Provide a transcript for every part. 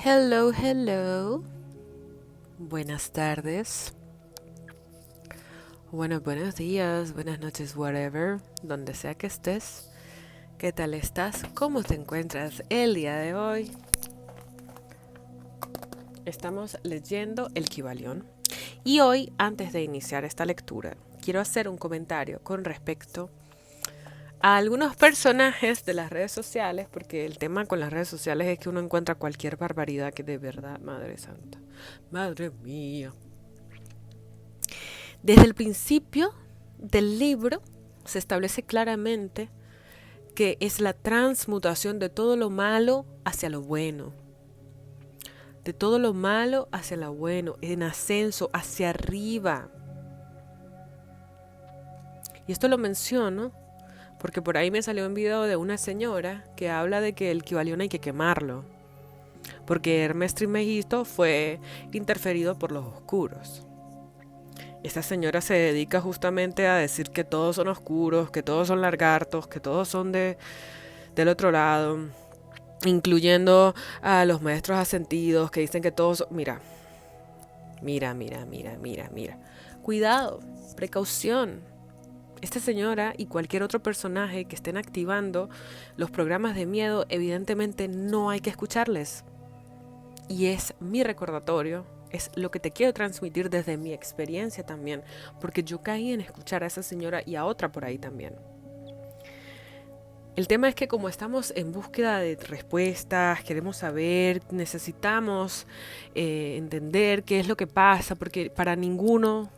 Hello, hello. Buenas tardes. Bueno, buenos días, buenas noches, whatever, donde sea que estés. ¿Qué tal estás? ¿Cómo te encuentras el día de hoy? Estamos leyendo el Kybalión. Y hoy, antes de iniciar esta lectura, quiero hacer un comentario con respecto a algunos personajes de las redes sociales, porque el tema con las redes sociales es que uno encuentra cualquier barbaridad que de verdad, Madre Santa, Madre mía. Desde el principio del libro se establece claramente que es la transmutación de todo lo malo hacia lo bueno. De todo lo malo hacia lo bueno, en ascenso, hacia arriba. Y esto lo menciono porque por ahí me salió un video de una señora que habla de que el Kybalión hay que quemarlo. Porque Hermes Trismegisto fue interferido por los oscuros. Esta señora se dedica justamente a decir que todos son oscuros, que todos son lagartos, que todos son del otro lado, incluyendo a los maestros ascendidos que dicen que todos... Mira. Cuidado, precaución. Esta señora y cualquier otro personaje que estén activando los programas de miedo, evidentemente no hay que escucharles. Y es mi recordatorio, es lo que te quiero transmitir desde mi experiencia también, porque yo caí en escuchar a esa señora y a otra por ahí también. El tema es que como estamos en búsqueda de respuestas, queremos saber, necesitamos entender qué es lo que pasa, porque para ninguno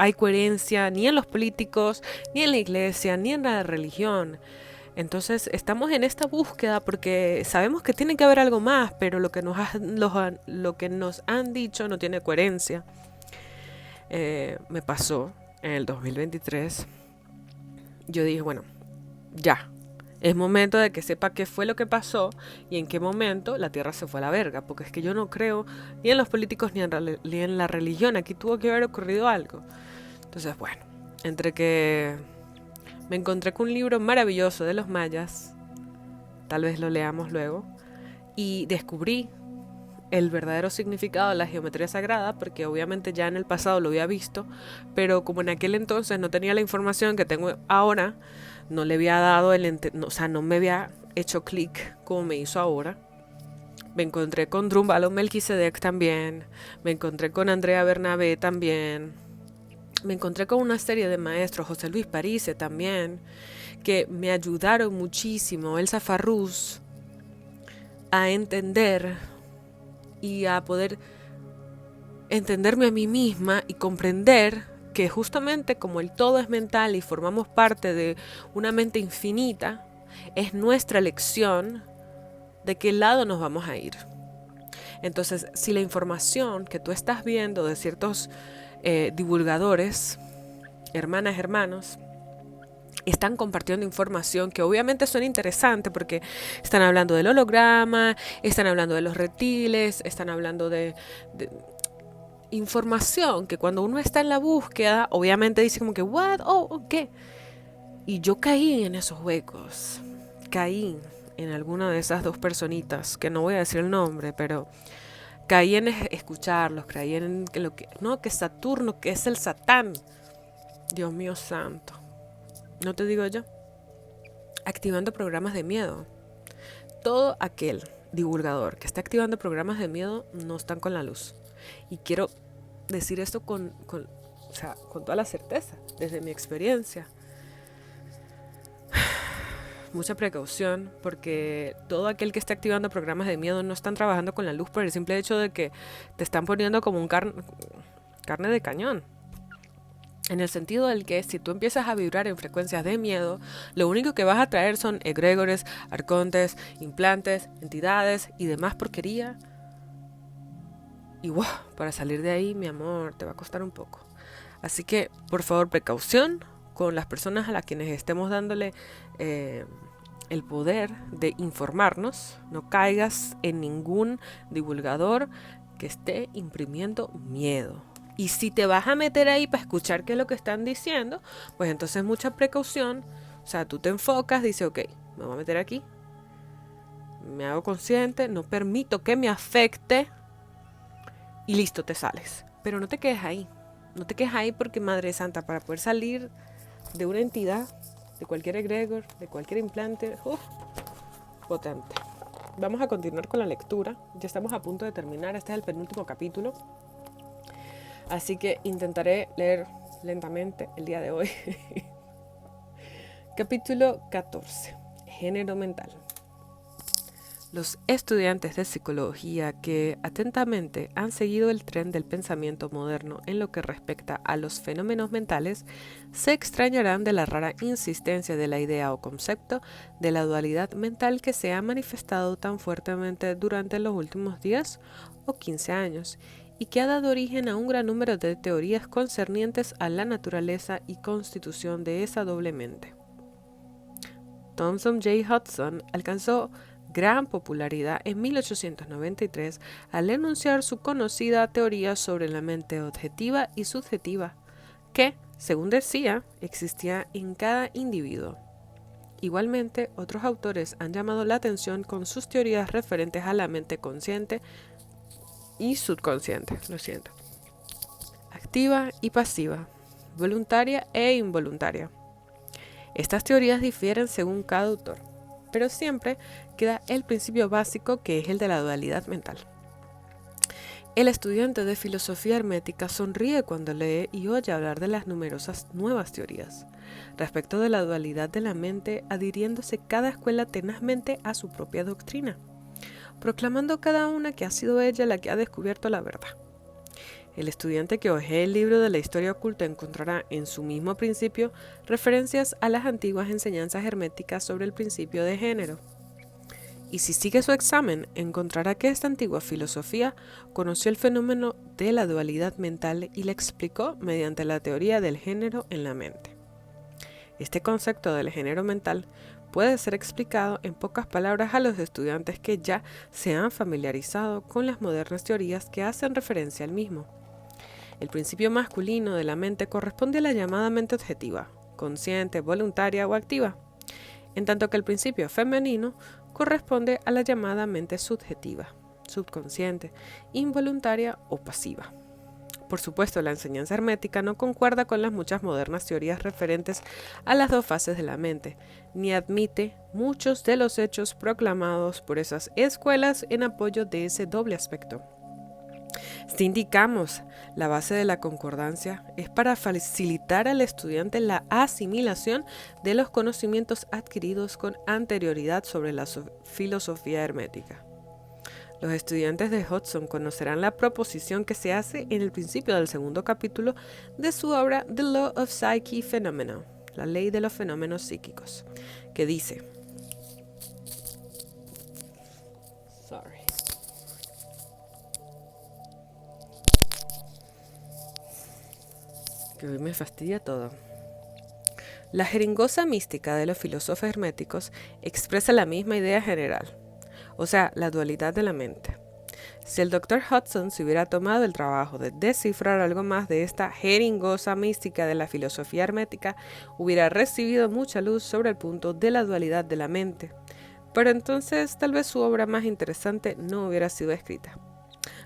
hay coherencia, ni en los políticos, ni en la iglesia, ni en la religión. Entonces estamos en esta búsqueda porque sabemos que tiene que haber algo más, pero lo que nos han dicho no tiene coherencia. Me pasó en el 2023. Yo dije, bueno, ya. Es momento de que sepa qué fue lo que pasó y en qué momento la tierra se fue a la verga. Porque es que yo no creo ni en los políticos ni en la religión. Aquí tuvo que haber ocurrido algo. Entonces, bueno, entre que me encontré con un libro maravilloso de los mayas, tal vez lo leamos luego, y descubrí el verdadero significado de la geometría sagrada, porque obviamente ya en el pasado lo había visto, pero como en aquel entonces no tenía la información que tengo ahora, no le había dado no me había hecho clic como me hizo ahora. Me encontré con Drúmbalo Melquisedec también, me encontré con Andrea Bernabé también, me encontré con una serie de maestros, José Luis Parise también, que me ayudaron muchísimo, Elsa Farrús, a entender y a poder entenderme a mí misma y comprender que justamente como el todo es mental y formamos parte de una mente infinita, es nuestra elección de qué lado nos vamos a ir. Entonces, si la información que tú estás viendo de ciertos divulgadores, hermanas, hermanos, están compartiendo información que obviamente son interesantes porque están hablando del holograma, están hablando de los reptiles, están hablando de información que cuando uno está en la búsqueda, obviamente dice como que, ¿what? Oh, ¿qué? Y yo caí en esos huecos, caí en alguna de esas dos personitas, que no voy a decir el nombre, pero caí en escucharlos, caí en que que Saturno, que es el Satán, Dios mío santo, no te digo yo, activando programas de miedo. Todo aquel divulgador que está activando programas de miedo no están con la luz. Y quiero decir esto con toda la certeza, desde mi experiencia. Mucha precaución, porque todo aquel que está activando programas de miedo no están trabajando con la luz por el simple hecho de que te están poniendo como un carne de cañón. En el sentido del que si tú empiezas a vibrar en frecuencias de miedo, lo único que vas a traer son egregores, arcontes, implantes, entidades y demás porquería. Y wow, para salir de ahí, mi amor, te va a costar un poco. Así que, por favor, precaución con las personas a las quienes estemos dándole el poder de informarnos. No caigas en ningún divulgador que esté imprimiendo miedo. Y si te vas a meter ahí para escuchar qué es lo que están diciendo, pues entonces mucha precaución. O sea, tú te enfocas, dices, ok, me voy a meter aquí. me hago consciente, no permito que me afecte y listo, te sales. Pero no te quedes ahí. No te quedes ahí porque, Madre Santa, para poder salir de una entidad, de cualquier egregor, de cualquier implante, potente. Vamos a continuar con la lectura. Ya estamos a punto de terminar. Este es el penúltimo capítulo. Así que intentaré leer lentamente el día de hoy. Capítulo 14. Género mental. Los estudiantes de psicología que atentamente han seguido el tren del pensamiento moderno en lo que respecta a los fenómenos mentales se extrañarán de la rara insistencia de la idea o concepto de la dualidad mental que se ha manifestado tan fuertemente durante los últimos 10 o 15 años y que ha dado origen a un gran número de teorías concernientes a la naturaleza y constitución de esa doble mente. Thomson J. Hudson alcanzó gran popularidad en 1893 al enunciar su conocida teoría sobre la mente objetiva y subjetiva, que, según decía, existía en cada individuo. Igualmente, otros autores han llamado la atención con sus teorías referentes a la mente consciente y subconsciente, activa y pasiva, voluntaria e involuntaria. Estas teorías difieren según cada autor, pero siempre queda el principio básico que es el de la dualidad mental. El estudiante de filosofía hermética sonríe cuando lee y oye hablar de las numerosas nuevas teorías respecto de la dualidad de la mente, adhiriéndose cada escuela tenazmente a su propia doctrina, proclamando cada una que ha sido ella la que ha descubierto la verdad. El estudiante que hojee el libro de la historia oculta encontrará en su mismo principio referencias a las antiguas enseñanzas herméticas sobre el principio de género. Y si sigue su examen, encontrará que esta antigua filosofía conoció el fenómeno de la dualidad mental y la explicó mediante la teoría del género en la mente. Este concepto del género mental puede ser explicado en pocas palabras a los estudiantes que ya se han familiarizado con las modernas teorías que hacen referencia al mismo. El principio masculino de la mente corresponde a la llamada mente objetiva, consciente, voluntaria o activa, en tanto que el principio femenino corresponde a la llamada mente subjetiva, subconsciente, involuntaria o pasiva. Por supuesto, la enseñanza hermética no concuerda con las muchas modernas teorías referentes a las dos fases de la mente, ni admite muchos de los hechos proclamados por esas escuelas en apoyo de ese doble aspecto. Si indicamos la base de la concordancia, es para facilitar al estudiante la asimilación de los conocimientos adquiridos con anterioridad sobre la filosofía hermética. Los estudiantes de Hudson conocerán la proposición que se hace en el principio del segundo capítulo de su obra The Law of Psyche Phenomena, la ley de los fenómenos psíquicos, que dice: que hoy me fastidia todo. La jeringosa mística de los filósofos herméticos expresa la misma idea general, o sea, la dualidad de la mente. Si el Dr. Hudson se hubiera tomado el trabajo de descifrar algo más de esta jeringosa mística de la filosofía hermética, hubiera recibido mucha luz sobre el punto de la dualidad de la mente, pero entonces tal vez su obra más interesante no hubiera sido escrita.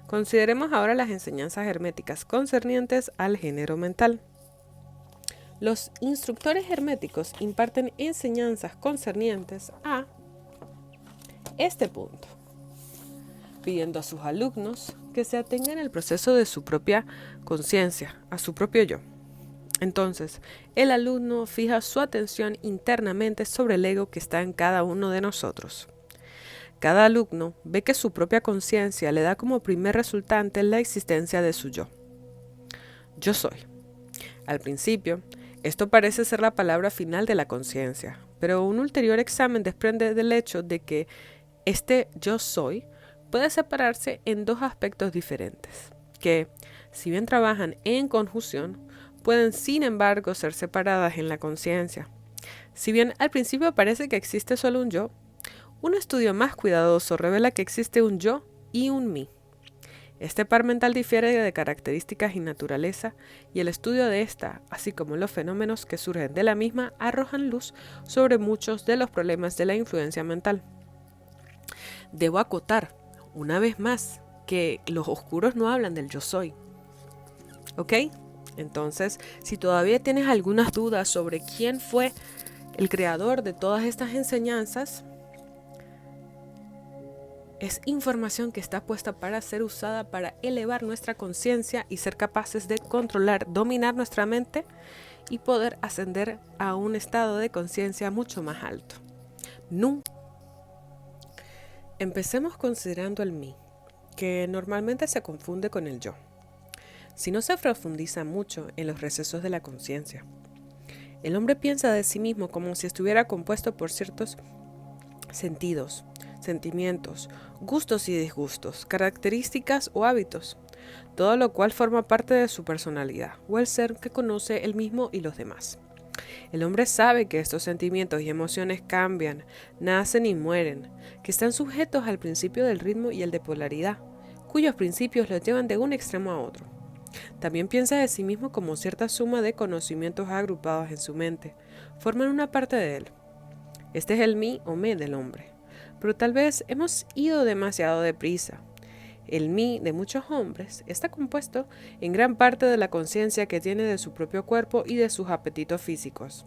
Consideremos ahora las enseñanzas herméticas concernientes al género mental. Los instructores herméticos imparten enseñanzas concernientes a este punto, pidiendo a sus alumnos que se atengan al proceso de su propia conciencia, a su propio yo. Entonces, el alumno fija su atención internamente sobre el ego que está en cada uno de nosotros. Cada alumno ve que su propia conciencia le da como primer resultante la existencia de su yo. Yo soy. Al principio, esto parece ser la palabra final de la conciencia, pero un ulterior examen desprende del hecho de que este yo soy puede separarse en dos aspectos diferentes, que, si bien trabajan en conjunción, pueden sin embargo ser separadas en la conciencia. Si bien al principio parece que existe solo un yo, un estudio más cuidadoso revela que existe un yo y un mí. Este par mental difiere de características y naturaleza, y el estudio de esta, así como los fenómenos que surgen de la misma, arrojan luz sobre muchos de los problemas de la influencia mental. Debo acotar, una vez más, que los oscuros no hablan del yo soy. ¿Ok? Entonces, si todavía tienes algunas dudas sobre quién fue el creador de todas estas enseñanzas, es información que está puesta para ser usada para elevar nuestra conciencia y ser capaces de controlar, dominar nuestra mente y poder ascender a un estado de conciencia mucho más alto. Empecemos considerando el mí, que normalmente se confunde con el yo, si no se profundiza mucho en los recesos de la conciencia. El hombre piensa de sí mismo como si estuviera compuesto por ciertos sentidos, sentimientos, gustos y disgustos, características o hábitos, todo lo cual forma parte de su personalidad o el ser que conoce él mismo y los demás. El hombre sabe que estos sentimientos y emociones cambian, nacen y mueren, que están sujetos al principio del ritmo y el de polaridad, cuyos principios los llevan de un extremo a otro. También piensa de sí mismo como cierta suma de conocimientos agrupados en su mente, forman una parte de él. Este es el mí o me del hombre. Pero tal vez hemos ido demasiado deprisa. El mí de muchos hombres está compuesto en gran parte de la conciencia que tiene de su propio cuerpo y de sus apetitos físicos,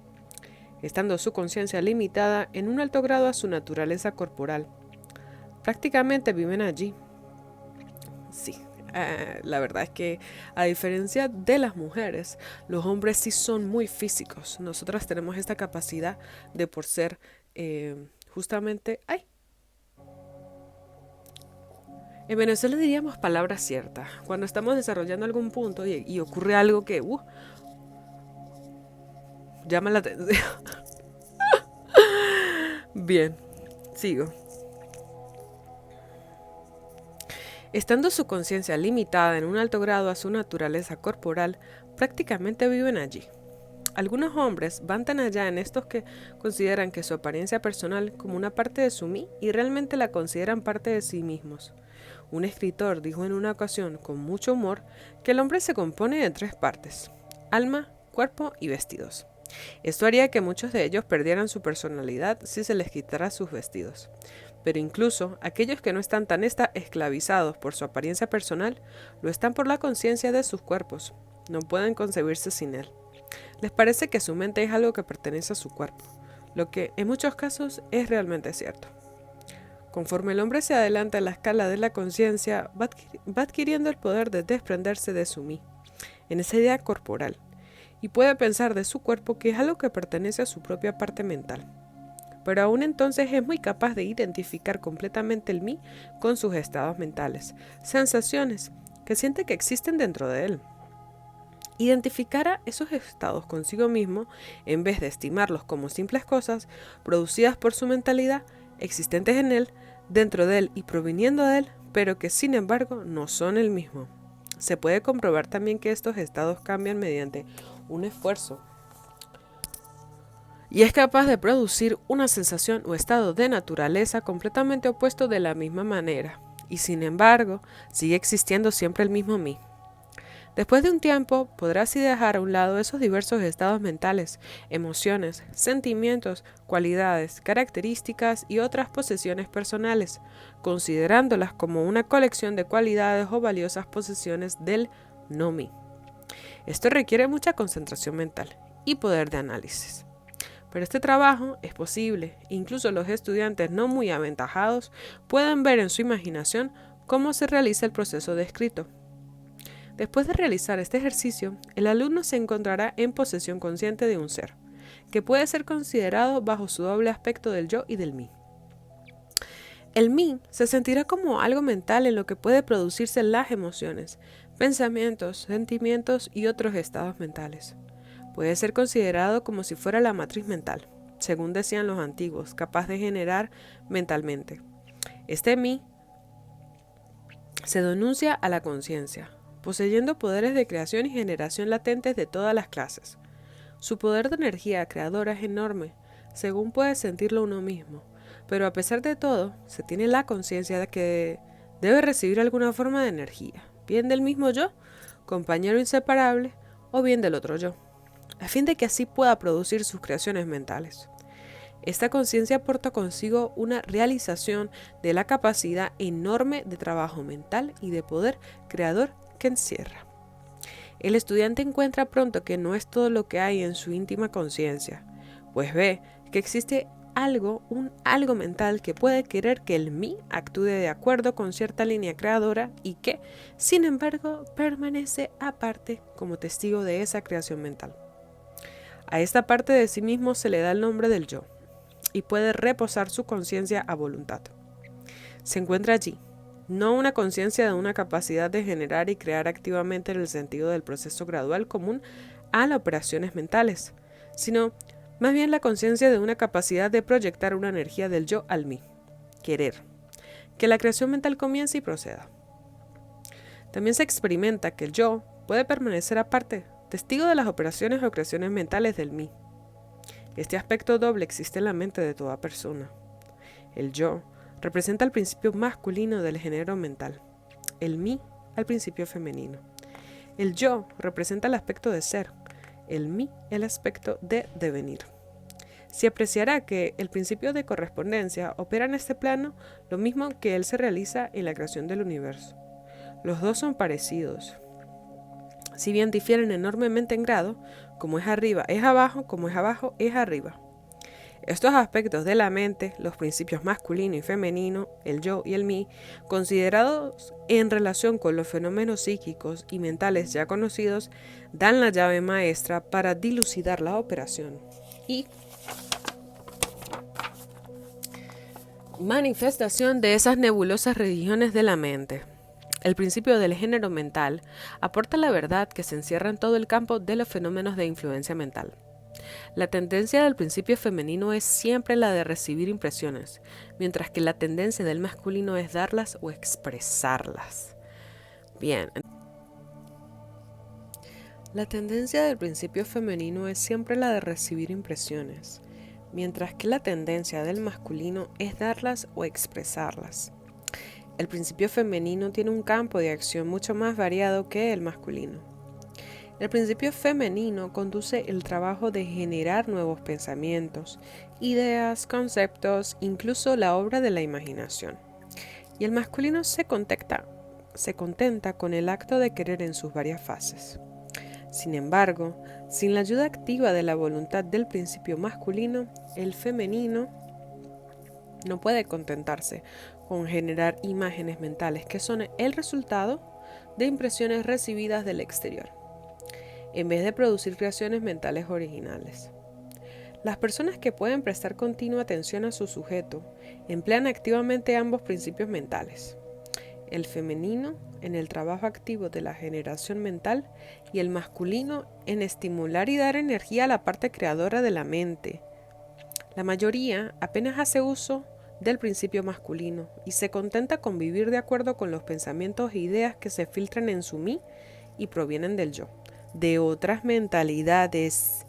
estando su conciencia limitada en un alto grado a su naturaleza corporal. Prácticamente viven allí. Sí, la verdad es que a diferencia de las mujeres, los hombres sí son muy físicos. Nosotras tenemos esta capacidad de por ser justamente... En Venezuela diríamos palabras ciertas. Cuando estamos desarrollando algún punto y ocurre algo que llama la atención. Bien, sigo. Estando su conciencia limitada en un alto grado a su naturaleza corporal, prácticamente viven allí. Algunos hombres van tan allá en estos que consideran que su apariencia personal como una parte de su mí y realmente la consideran parte de sí mismos. Un escritor dijo en una ocasión con mucho humor que el hombre se compone de 3 partes: alma, cuerpo y vestidos. Esto haría que muchos de ellos perdieran su personalidad si se les quitara sus vestidos. Pero incluso aquellos que no están tan esclavizados por su apariencia personal, lo están por la conciencia de sus cuerpos. No pueden concebirse sin él. Les parece que su mente es algo que pertenece a su cuerpo, lo que en muchos casos es realmente cierto. Conforme el hombre se adelanta en la escala de la conciencia, va adquiriendo el poder de desprenderse de su mí, en esa idea corporal, y puede pensar de su cuerpo que es algo que pertenece a su propia parte mental. Pero aún entonces es muy capaz de identificar completamente el mí con sus estados mentales, sensaciones que siente que existen dentro de él. Identificará esos estados consigo mismo en vez de estimarlos como simples cosas producidas por su mentalidad, existentes en él, dentro de él y proviniendo de él, pero que sin embargo no son el mismo. Se puede comprobar también que estos estados cambian mediante un esfuerzo y es capaz de producir una sensación o estado de naturaleza completamente opuesto de la misma manera, y sin embargo sigue existiendo siempre el mismo mí. Después de un tiempo, podrás así dejar a un lado esos diversos estados mentales, emociones, sentimientos, cualidades, características y otras posesiones personales, considerándolas como una colección de cualidades o valiosas posesiones del no-mí. Esto requiere mucha concentración mental y poder de análisis. Pero este trabajo es posible, incluso los estudiantes no muy aventajados pueden ver en su imaginación cómo se realiza el proceso descrito. Después de realizar este ejercicio, el alumno se encontrará en posesión consciente de un ser, que puede ser considerado bajo su doble aspecto del yo y del mí. El mí se sentirá como algo mental en lo que puede producirse las emociones, pensamientos, sentimientos y otros estados mentales. Puede ser considerado como si fuera la matriz mental, según decían los antiguos, capaz de generar mentalmente. Este mí se denuncia a la conciencia, poseyendo poderes de creación y generación latentes de todas las clases. Su poder de energía creadora es enorme, según puede sentirlo uno mismo, pero a pesar de todo, se tiene la conciencia de que debe recibir alguna forma de energía, bien del mismo yo, compañero inseparable, o bien del otro yo, a fin de que así pueda producir sus creaciones mentales. Esta conciencia porta consigo una realización de la capacidad enorme de trabajo mental y de poder creador que encierra. El estudiante encuentra pronto que no es todo lo que hay en su íntima conciencia, pues ve que existe un algo mental que puede querer que el mí actúe de acuerdo con cierta línea creadora y que, sin embargo, permanece aparte como testigo de esa creación mental. A esta parte de sí mismo se le da el nombre del yo y puede reposar su conciencia a voluntad. Se encuentra allí, no una conciencia de una capacidad de generar y crear activamente en el sentido del proceso gradual común a las operaciones mentales, sino más bien la conciencia de una capacidad de proyectar una energía del yo al mí, querer, que la creación mental comience y proceda. También se experimenta que el yo puede permanecer aparte, testigo de las operaciones o creaciones mentales del mí. Este aspecto doble existe en la mente de toda persona. El yo representa el principio masculino del género mental, el mí al principio femenino. El yo representa el aspecto de ser, el mí el aspecto de devenir. Se apreciará que el principio de correspondencia opera en este plano lo mismo que él se realiza en la creación del universo. Los dos son parecidos. Si bien difieren enormemente en grado, como es arriba es abajo, como es abajo es arriba. Estos aspectos de la mente, los principios masculino y femenino, el yo y el mí, considerados en relación con los fenómenos psíquicos y mentales ya conocidos, dan la llave maestra para dilucidar la operación y manifestación de esas nebulosas regiones de la mente. El principio del género mental aporta la verdad que se encierra en todo el campo de los fenómenos de influencia mental. La tendencia del principio femenino es siempre la de recibir impresiones, mientras que la tendencia del masculino es darlas o expresarlas. Bien. La tendencia del principio femenino es siempre la de recibir impresiones, mientras que la tendencia del masculino es darlas o expresarlas. El principio femenino tiene un campo de acción mucho más variado que el masculino. El principio femenino conduce el trabajo de generar nuevos pensamientos, ideas, conceptos, incluso la obra de la imaginación. Y el masculino se contenta con el acto de querer en sus varias fases. Sin embargo, sin la ayuda activa de la voluntad del principio masculino, el femenino no puede contentarse con generar imágenes mentales que son el resultado de impresiones recibidas del exterior, en vez de producir creaciones mentales originales. Las personas que pueden prestar continua atención a su sujeto emplean activamente ambos principios mentales, el femenino en el trabajo activo de la generación mental y el masculino en estimular y dar energía a la parte creadora de la mente. La mayoría apenas hace uso del principio masculino y se contenta con vivir de acuerdo con los pensamientos e ideas que se filtran en su mí y provienen del yo, de otras mentalidades.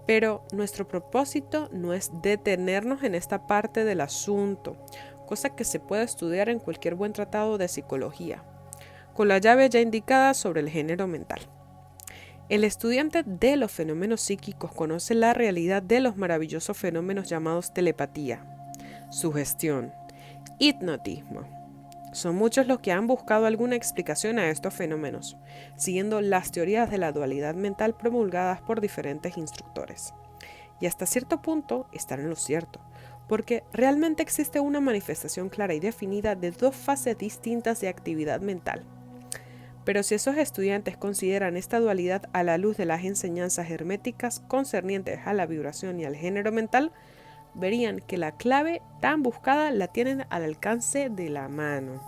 Pero nuestro propósito no es detenernos en esta parte del asunto, cosa que se puede estudiar en cualquier buen tratado de psicología, con la llave ya indicada sobre el género mental. El estudiante de los fenómenos psíquicos conoce la realidad de los maravillosos fenómenos llamados telepatía, sugestión, hipnotismo. Son muchos los que han buscado alguna explicación a estos fenómenos, siguiendo las teorías de la dualidad mental promulgadas por diferentes instructores. Y hasta cierto punto están en lo cierto, porque realmente existe una manifestación clara y definida de dos fases distintas de actividad mental. Pero si esos estudiantes consideran esta dualidad a la luz de las enseñanzas herméticas concernientes a la vibración y al género mental, verían que la clave tan buscada la tienen al alcance de la mano.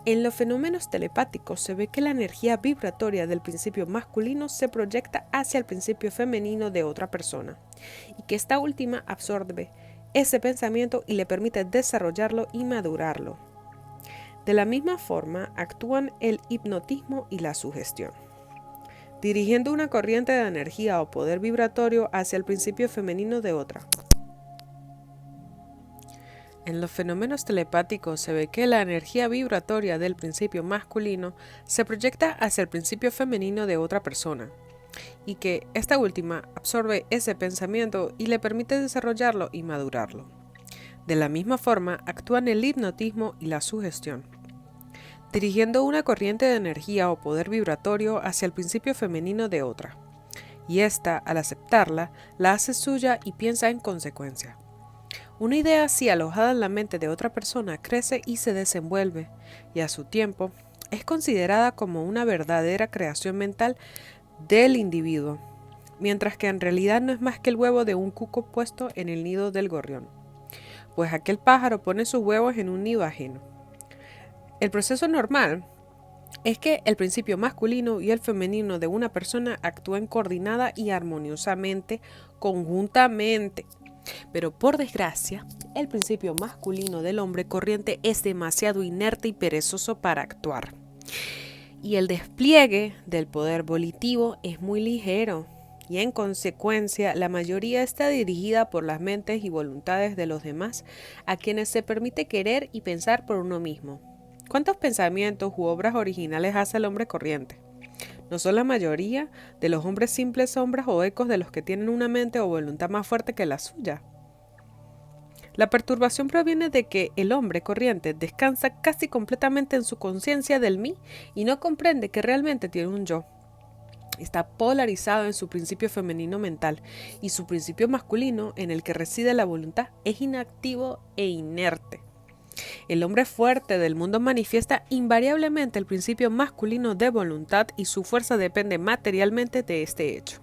En los fenómenos telepáticos se ve que la energía vibratoria del principio masculino se proyecta hacia el principio femenino de otra persona, y que esta última absorbe ese pensamiento y le permite desarrollarlo y madurarlo. De la misma forma actúan el hipnotismo y la sugestión, dirigiendo una corriente de energía o poder vibratorio hacia el principio femenino de otra. En los fenómenos telepáticos se ve que la energía vibratoria del principio masculino se proyecta hacia el principio femenino de otra persona, y que esta última absorbe ese pensamiento y le permite desarrollarlo y madurarlo. De la misma forma, actúan el hipnotismo y la sugestión, dirigiendo una corriente de energía o poder vibratorio hacia el principio femenino de otra, y ésta, al aceptarla, la hace suya y piensa en consecuencia. Una idea así alojada en la mente de otra persona crece y se desenvuelve, y a su tiempo es considerada como una verdadera creación mental del individuo, mientras que en realidad no es más que el huevo de un cuco puesto en el nido del gorrión, pues aquel pájaro pone sus huevos en un nido ajeno. El proceso normal es que el principio masculino y el femenino de una persona actúen coordinada y armoniosamente, conjuntamente. Pero por desgracia, el principio masculino del hombre corriente es demasiado inerte y perezoso para actuar. Y el despliegue del poder volitivo es muy ligero, y en consecuencia la mayoría está dirigida por las mentes y voluntades de los demás, a quienes se permite querer y pensar por uno mismo. ¿Cuántos pensamientos u obras originales hace el hombre corriente? ¿No son la mayoría de los hombres simples sombras o ecos de los que tienen una mente o voluntad más fuerte que la suya? La perturbación proviene de que el hombre corriente descansa casi completamente en su conciencia del mí y no comprende que realmente tiene un yo. Está polarizado en su principio femenino mental y su principio masculino, en el que reside la voluntad, es inactivo e inerte. El hombre fuerte del mundo manifiesta invariablemente el principio masculino de voluntad y su fuerza depende materialmente de este hecho.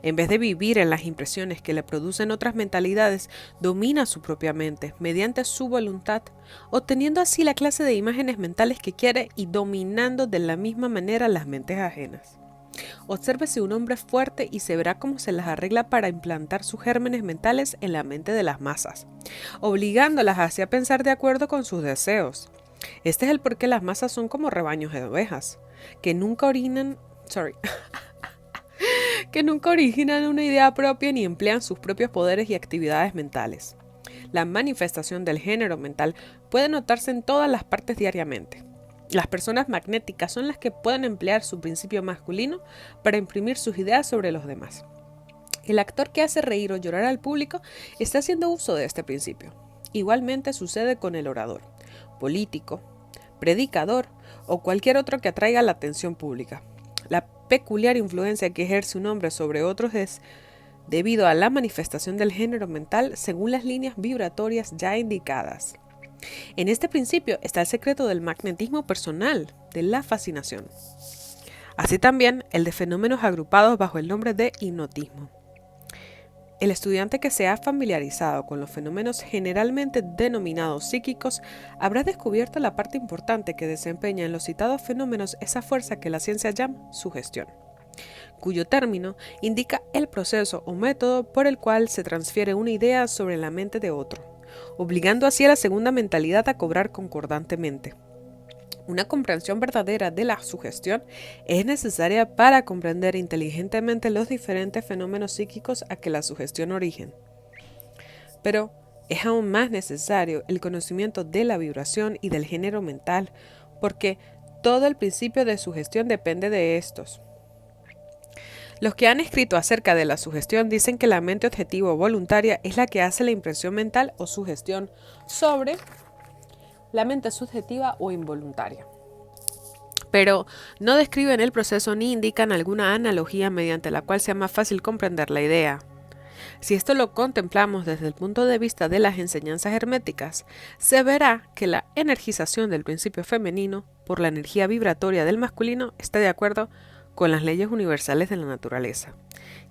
En vez de vivir en las impresiones que le producen otras mentalidades, domina su propia mente mediante su voluntad, obteniendo así la clase de imágenes mentales que quiere y dominando de la misma manera las mentes ajenas. Obsérvese un hombre fuerte y se verá cómo se las arregla para implantar sus gérmenes mentales en la mente de las masas, obligándolas así a pensar de acuerdo con sus deseos. Este es el por qué las masas son como rebaños de ovejas, que nunca que nunca originan una idea propia ni emplean sus propios poderes y actividades mentales. La manifestación del género mental puede notarse en todas las partes diariamente. Las personas magnéticas son las que pueden emplear su principio masculino para imprimir sus ideas sobre los demás. El actor que hace reír o llorar al público está haciendo uso de este principio. Igualmente sucede con el orador, político, predicador o cualquier otro que atraiga la atención pública. La peculiar influencia que ejerce un hombre sobre otros es debido a la manifestación del género mental según las líneas vibratorias ya indicadas. En este principio está el secreto del magnetismo personal, de la fascinación. Así también el de fenómenos agrupados bajo el nombre de hipnotismo. El estudiante que se ha familiarizado con los fenómenos generalmente denominados psíquicos habrá descubierto la parte importante que desempeña en los citados fenómenos esa fuerza que la ciencia llama sugestión, cuyo término indica el proceso o método por el cual se transfiere una idea sobre la mente de otro, obligando así a la segunda mentalidad a cobrar concordantemente. Una comprensión verdadera de la sugestión es necesaria para comprender inteligentemente los diferentes fenómenos psíquicos a que la sugestión origen. Pero es aún más necesario el conocimiento de la vibración y del género mental, porque todo el principio de sugestión depende de estos. Los que han escrito acerca de la sugestión dicen que la mente objetiva o voluntaria es la que hace la impresión mental o sugestión sobre la mente subjetiva o involuntaria. Pero no describen el proceso ni indican alguna analogía mediante la cual sea más fácil comprender la idea. Si esto lo contemplamos desde el punto de vista de las enseñanzas herméticas, se verá que la energización del principio femenino por la energía vibratoria del masculino está de acuerdo con las leyes universales de la naturaleza.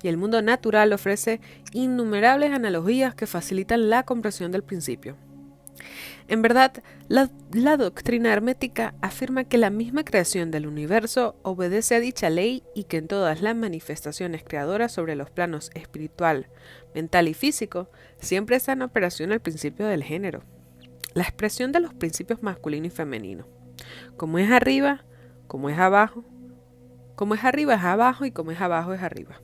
Y el mundo natural ofrece innumerables analogías que facilitan la comprensión del principio. En verdad, la doctrina hermética afirma que la misma creación del universo obedece a dicha ley y que en todas las manifestaciones creadoras sobre los planos espiritual, mental y físico, siempre está en operación el principio del género, la expresión de los principios masculino y femenino. Como es arriba, como es abajo, como es arriba es abajo y como es abajo es arriba.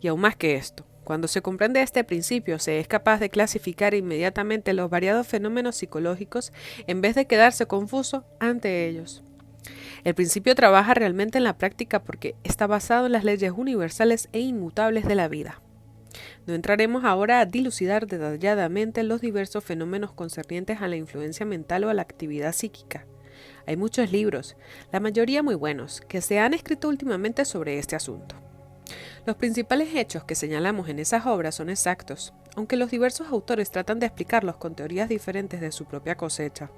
Y aún más que esto, cuando se comprende este principio, se es capaz de clasificar inmediatamente los variados fenómenos psicológicos en vez de quedarse confuso ante ellos. El principio trabaja realmente en la práctica porque está basado en las leyes universales e inmutables de la vida. No entraremos ahora a dilucidar detalladamente los diversos fenómenos concernientes a la influencia mental o a la actividad psíquica. Hay muchos libros, la mayoría muy buenos, que se han escrito últimamente sobre este asunto. Los principales hechos que señalamos en esas obras son exactos, aunque los diversos autores tratan de explicarlos con teorías diferentes de su propia cosecha.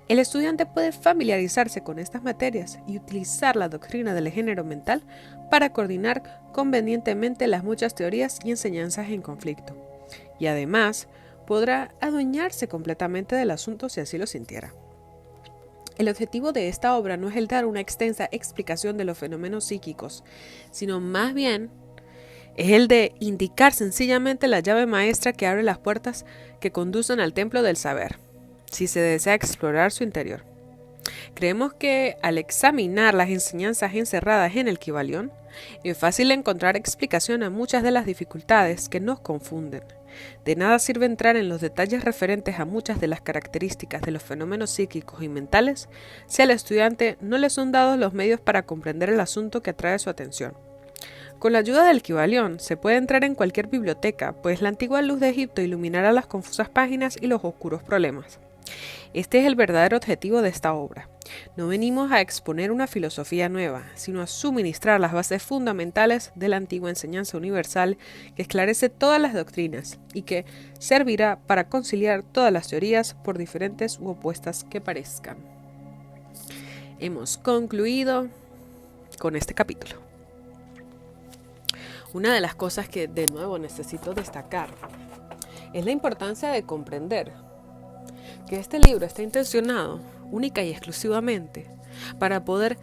El estudiante puede familiarizarse con estas materias y utilizar la doctrina del género mental para coordinar convenientemente las muchas teorías y enseñanzas en conflicto. Y además, podrá adueñarse completamente del asunto si así lo sintiera. El objetivo de esta obra no es el dar una extensa explicación de los fenómenos psíquicos, sino más bien es el de indicar sencillamente la llave maestra que abre las puertas que conducen al templo del saber, si se desea explorar su interior. Creemos que al examinar las enseñanzas encerradas en el Kybalión, es fácil encontrar explicación a muchas de las dificultades que nos confunden. De nada sirve entrar en los detalles referentes a muchas de las características de los fenómenos psíquicos y mentales si al estudiante no le son dados los medios para comprender el asunto que atrae su atención. Con la ayuda del Kybalión se puede entrar en cualquier biblioteca, pues la antigua luz de Egipto iluminará las confusas páginas y los oscuros problemas. Este es el verdadero objetivo de esta obra. No venimos a exponer una filosofía nueva, sino a suministrar las bases fundamentales de la antigua enseñanza universal que esclarece todas las doctrinas y que servirá para conciliar todas las teorías, por diferentes u opuestas que parezcan. Hemos concluido con este capítulo. Una de las cosas que de nuevo necesito destacar es la importancia de comprender que este libro está intencionado única y exclusivamente para poder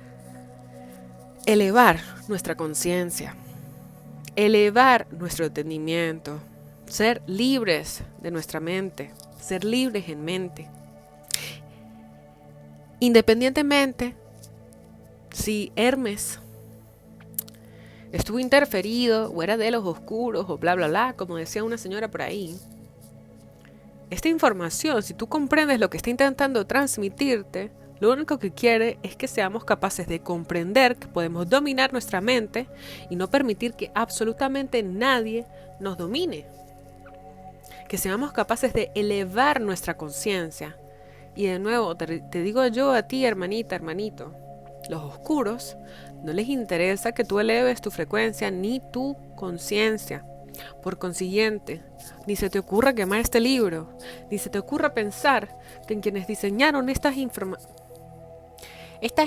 elevar nuestra conciencia, elevar nuestro entendimiento, ser libres de nuestra mente, ser libres en mente. Independientemente si Hermes estuvo interferido o era de los oscuros o bla bla bla, como decía una señora por ahí, esta información, si tú comprendes lo que está intentando transmitirte, lo único que quiere es que seamos capaces de comprender que podemos dominar nuestra mente y no permitir que absolutamente nadie nos domine. Que seamos capaces de elevar nuestra conciencia. Y de nuevo, te digo yo a ti, hermanita, hermanito, los oscuros no les interesa que tú eleves tu frecuencia ni tu conciencia. Por consiguiente, ni se te ocurra quemar este libro, ni se te ocurra pensar que en quienes diseñaron estas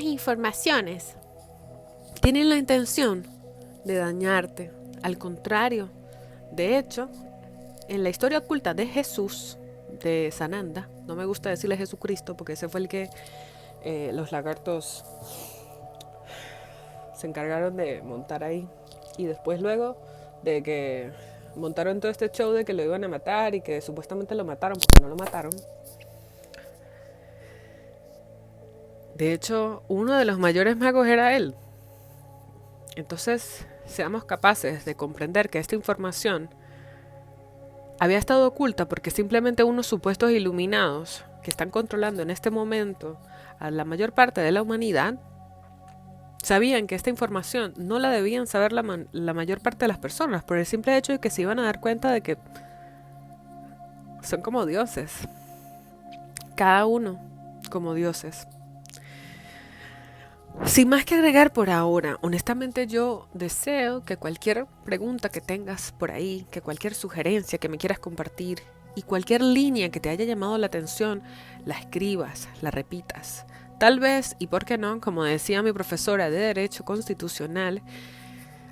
informaciones tienen la intención de dañarte. Al contrario, de hecho, en la historia oculta de Jesús, de Sananda, no me gusta decirle Jesucristo porque ese fue el que los lagartos se encargaron de montar ahí, y después luego de que montaron todo este show de que lo iban a matar y que supuestamente lo mataron porque no lo mataron. De hecho, uno de los mayores magos era él. Entonces, seamos capaces de comprender que esta información había estado oculta porque simplemente unos supuestos iluminados que están controlando en este momento a la mayor parte de la humanidad sabían que esta información no la debían saber la mayor parte de las personas por el simple hecho de que se iban a dar cuenta de que son como dioses, cada uno como dioses. Sin más que agregar por ahora, honestamente yo deseo que cualquier pregunta que tengas por ahí, que cualquier sugerencia que me quieras compartir y cualquier línea que te haya llamado la atención, la escribas, la repitas. Tal vez, y por qué no, como decía mi profesora de Derecho Constitucional,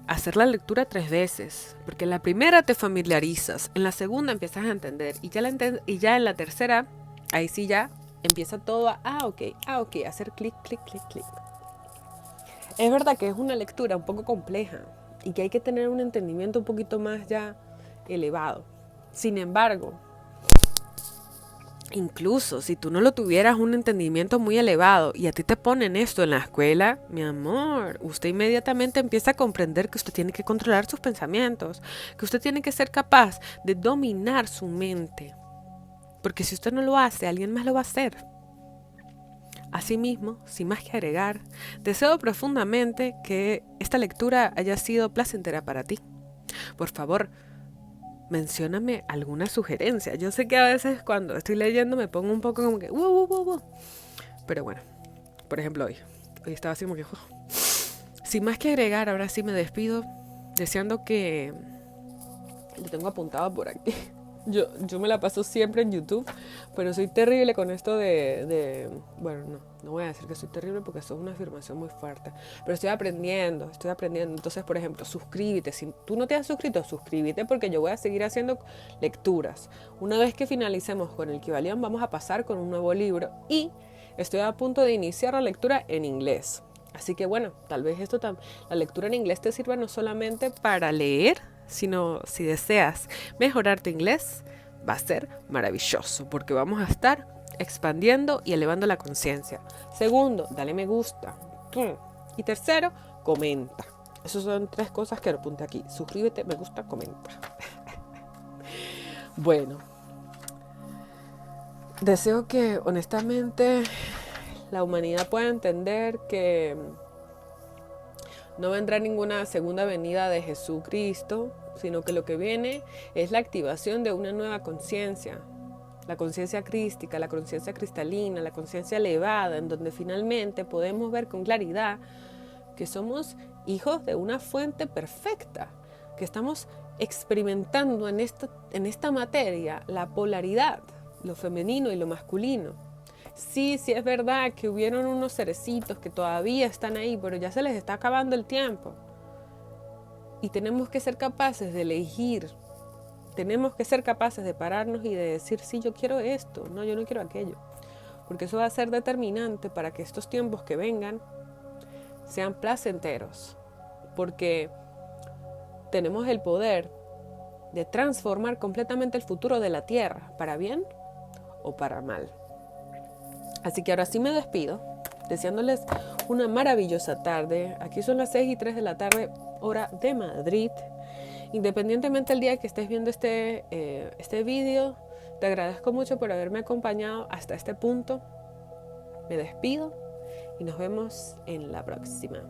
hacer la lectura 3 veces, porque en la primera te familiarizas, en la segunda empiezas a entender, y ya en la tercera, ahí sí ya empieza todo a, ok, hacer clic, clic, clic, clic. Es verdad que es una lectura un poco compleja, y que hay que tener un entendimiento un poquito más ya elevado. Sin embargo, incluso si tú no lo tuvieras un entendimiento muy elevado y a ti te ponen esto en la escuela, mi amor, usted inmediatamente empieza a comprender que usted tiene que controlar sus pensamientos, que usted tiene que ser capaz de dominar su mente. Porque si usted no lo hace, alguien más lo va a hacer. Asimismo, sin más que agregar, deseo profundamente que esta lectura haya sido placentera para ti. Por favor, mencióname alguna sugerencia. Yo sé que a veces cuando estoy leyendo me pongo un poco como que pero bueno, por ejemplo hoy estaba así como que sin más que agregar, ahora sí me despido deseando que lo tengo apuntado por aquí. Yo me la paso siempre en YouTube, pero soy terrible con esto bueno, no voy a decir que soy terrible porque eso es una afirmación muy fuerte, pero estoy aprendiendo. Entonces, por ejemplo, suscríbete. Si tú no te has suscrito, suscríbete porque yo voy a seguir haciendo lecturas. Una vez que finalicemos con el Kybalión, vamos a pasar con un nuevo libro y estoy a punto de iniciar la lectura en inglés. Así que bueno, tal vez la lectura en inglés te sirva no solamente para leer, sino si deseas mejorar tu inglés, va a ser maravilloso porque vamos a estar expandiendo y elevando la conciencia. Segundo, dale me gusta. Y tercero, comenta. Esas son 3 cosas que apunté aquí. Suscríbete, me gusta, comenta. Bueno, deseo que honestamente la humanidad pueda entender que no vendrá ninguna segunda venida de Jesucristo, sino que lo que viene es la activación de una nueva conciencia, la conciencia crística, la conciencia cristalina, la conciencia elevada, en donde finalmente podemos ver con claridad que somos hijos de una fuente perfecta, que estamos experimentando en esta materia la polaridad, lo femenino y lo masculino. Sí es verdad que hubieron unos cerecitos que todavía están ahí, pero ya se les está acabando el tiempo. Y tenemos que ser capaces de elegir. Tenemos que ser capaces de pararnos y de decir, sí, yo quiero esto, no, yo no quiero aquello. Porque eso va a ser determinante para que estos tiempos que vengan sean placenteros. Porque tenemos el poder de transformar completamente el futuro de la Tierra, para bien o para mal. Así que ahora sí me despido, deseándoles una maravillosa tarde. Aquí son las 6:03 de la tarde, hora de Madrid. Independientemente del día que estés viendo este vídeo, te agradezco mucho por haberme acompañado hasta este punto. Me despido y nos vemos en la próxima.